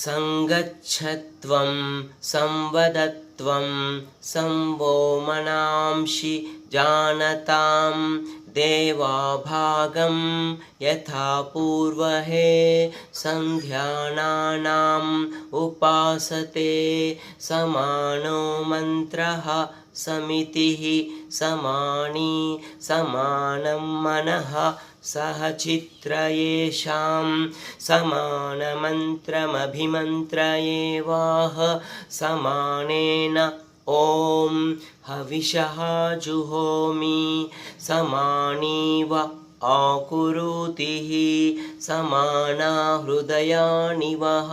ಸಂಗಚ್ಛತ್ವಂ ಸಂವದತ್ವಂ ಸಂವೋ ಮನಾಂಶಿ ಜಾನತಾಂ ದೇವಾಭಾಗಂ ಯಥಾ ಪೂರ್ವಹೇ ಸಂಧ್ಯಾನಾನಾಂ ಉಪಾಸತೆ ಸಮಾನೋ ಮಂತ್ರಃ ಸಮಿತಿಃ ಸಮಾನಿ ಸಮಾನಂ ಮನಃ ಸಹ ಚಿತ್ರಯೇಷಾಂ ಸಮಾನಮಂತ್ರಮಭಿಮಂತ್ರಯೇವಾಹ ಸಮಾನೇನ ಓಂ ಹವಿಷಃ ಜುಹೋಮಿ ಸಮಾನೀವ ಆಕುರುತಿಃ ಸಮಾನಾ ಹೃದಯಾನಿವಹ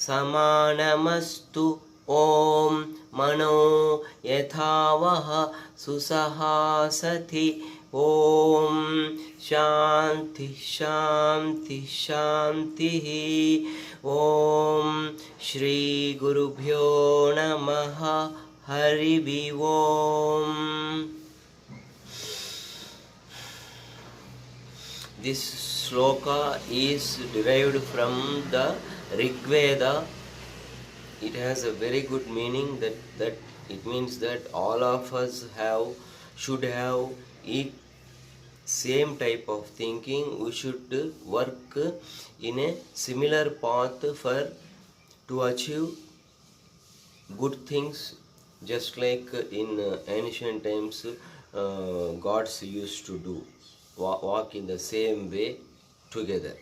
ಸಮಾನಮಸ್ತು ಓಂ ಮನೋ ಯಥಾವಹ ಸುಸಹಾಸತಿ ಓಂ ಶಾಂತಿ ಶಾಂತಿ ಶಾಂತಿ ಓಂ ಶ್ರೀ ಗುರುಭ್ಯೋ ನಮಃ ಹರಿ ಓಂ. This shloka is derived from the Rigveda. It has a very good meaning that it means that all of us should have same type of thinking. We should work in a similar path to achieve good things, just like in ancient times gods used to do, walk in the same way together.